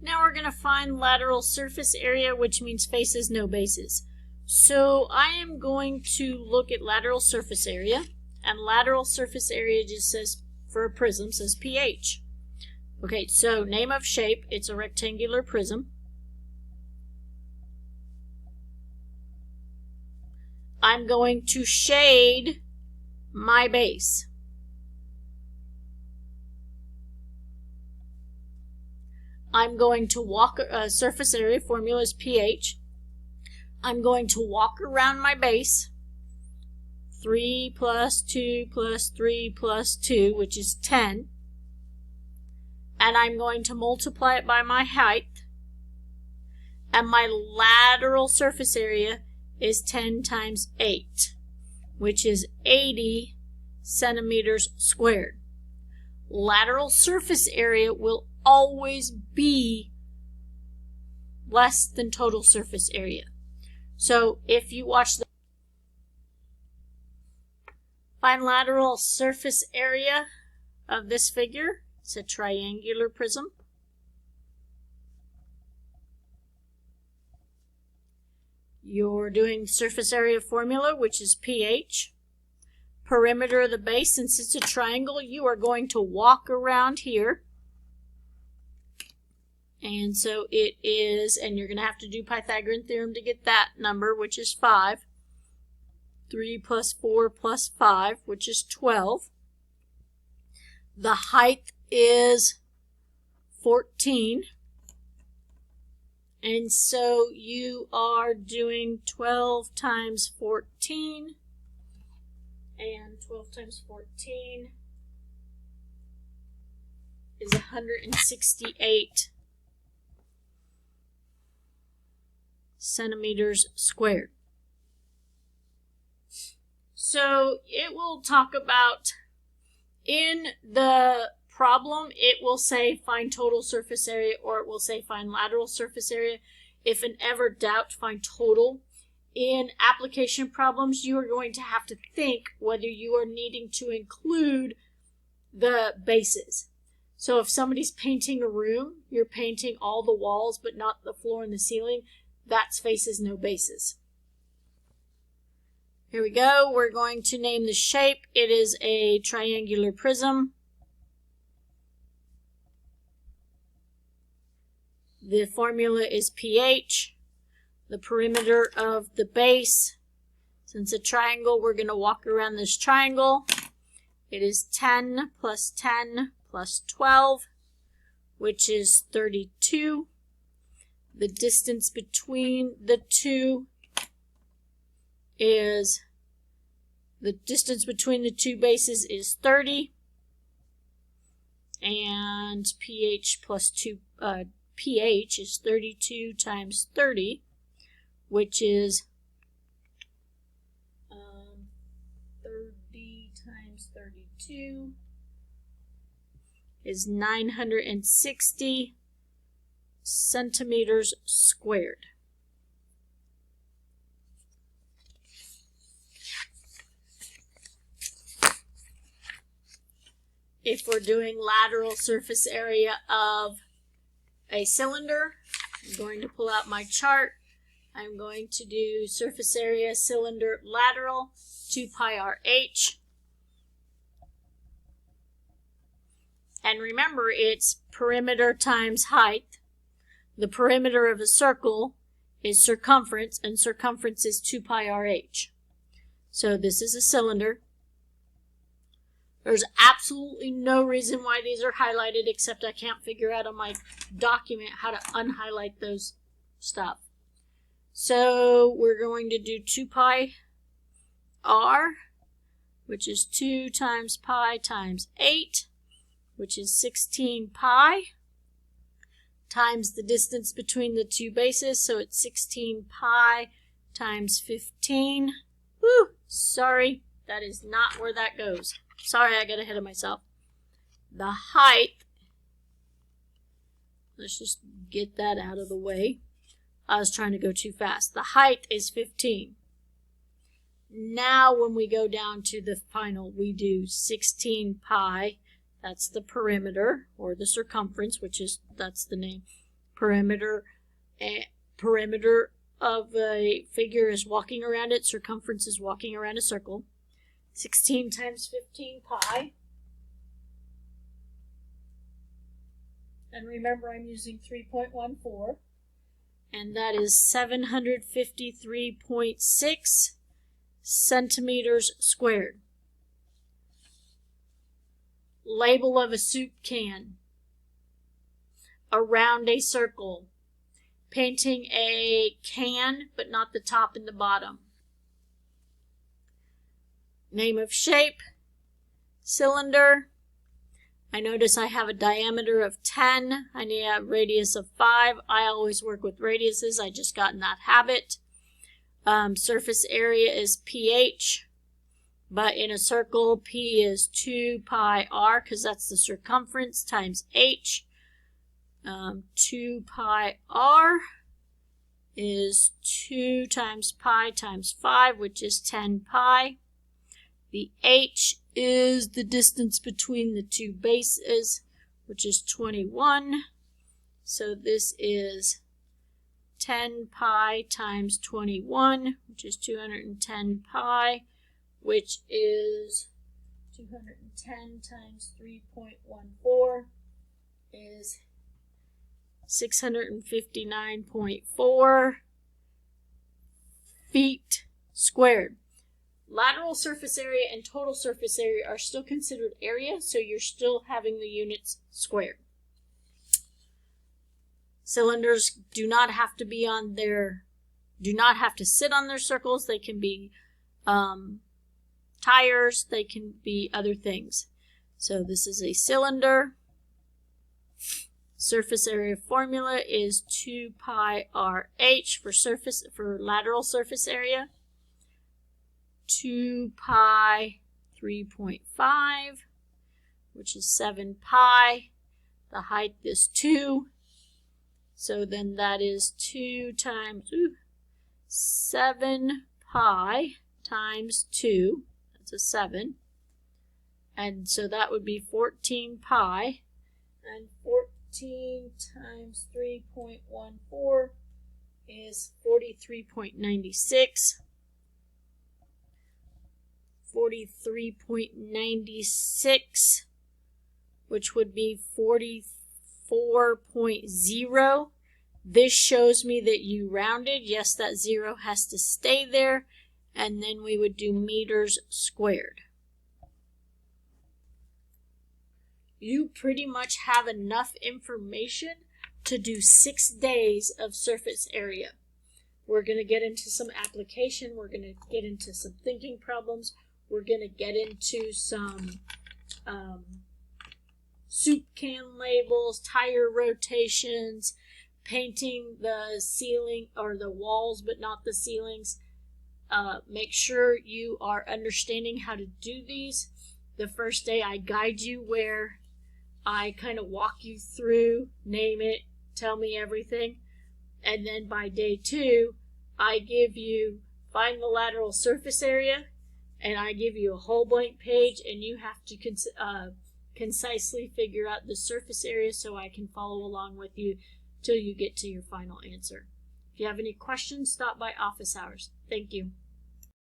Now we're going to find lateral surface area, which means faces, no bases. So I am going to look at lateral surface area, and lateral surface area just says, for a prism, says pH. Okay, so name of shape, it's a rectangular prism. I'm going to shade my base. I'm going to walk, surface area formula is pH. I'm going to walk around my base, 3 plus 2 plus 3 plus 2, which is 10. And I'm going to multiply it by my height. And my lateral surface area is 10 times 8, which is 80 centimeters squared. Lateral surface area will always be less than total surface area. So if you watch the find lateral surface area of this figure, it's a triangular prism. You're doing surface area formula, which is pH. Perimeter of the base, since it's a triangle, you are going to walk around here. And so it is, and you're going to have to do Pythagorean theorem to get that number, which is 5. 3 plus 4 plus 5, which is 12. The height is 14. And so you are doing 12 times 14. And 12 times 14 is 168 centimeters squared. So it will talk about, in the problem, it will say find total surface area, or it will say find lateral surface area. If in ever doubt, find total. In application problems, you are going to have to think whether you are needing to include the bases. So if somebody's painting a room, you're painting all the walls but not the floor and the ceiling, that's faces, no bases. Here we go. We're going to name the shape. It is a triangular prism. The formula is pH. The perimeter of the base, since a triangle, we're going to walk around this triangle. It is 10 plus 10 plus 12, which is 32. The distance between the two is, the distance between the two bases is 30. And pH plus 2, pH is 32 times 30, which is 30 times 32 is 960 centimeters squared. If we're doing lateral surface area of a cylinder, I'm going to pull out my chart. I'm going to do surface area cylinder lateral 2 pi RH. And remember, it's perimeter times height. The perimeter of a circle is circumference, and circumference is 2 pi RH. So this is a cylinder. There's absolutely no reason why these are highlighted, except I can't figure out on my document how to unhighlight those stuff. So we're going to do 2 pi R, which is 2 times pi times 8, which is 16 pi, times the distance between the two bases, so it's 16 pi times 15. Woo! Sorry, that is not where that goes. Sorry, I got ahead of myself. The height, let's just get that out of the way. I was trying to go too fast. The height is 15. Now when we go down to the final, we do 16 pi. That's the perimeter, or the circumference, which is, that's the name. perimeter of a figure is walking around it, circumference is walking around a circle. 16 times 15 pi. And remember, I'm using 3.14. And that is 753.6 centimeters squared. Label of a soup can. Around a circle. Painting a can, but not the top and the bottom. Name of shape. Cylinder. I notice I have a diameter of 10. I need a radius of 5. I always work with radiuses. I just got in that habit. Surface area is pH. But in a circle, P is 2 pi r, because that's the circumference, times H. 2 pi r is 2 times pi times 5, which is 10 pi. The H is the distance between the two bases, which is 21. So this is 10 pi times 21, which is 210 pi, which is 210 times 3.14 is 659.4 feet squared. Lateral surface area and total surface area are still considered area, so you're still having the units squared. Cylinders do not have to sit on their circles. They can be tires, they can be other things. So this is a cylinder. Surface area formula is 2 pi RH for lateral surface area. 2 pi 3.5, which is 7 pi. The height is 2. So then that is 2 times 7 pi times 2. That's a 7. And so that would be 14 pi. And 14 times 3.14 is 43.96. 43.96, which would be 44.0. This shows me that you rounded. Yes, that 0 has to stay there. And then we would do meters squared. You pretty much have enough information to do 6 days of surface area. We're going to get into some application. We're going to get into some thinking problems. We're going to get into some soup can labels, tire rotations, painting the ceiling or the walls but not the ceilings. Make sure you are understanding how to do these. The first day I guide you where I kind of walk you through, name it, tell me everything. And then by day 2, I give you find the lateral surface area. And I give you a whole blank page, and you have to concisely figure out the surface area so I can follow along with you till you get to your final answer. If you have any questions, stop by office hours. Thank you.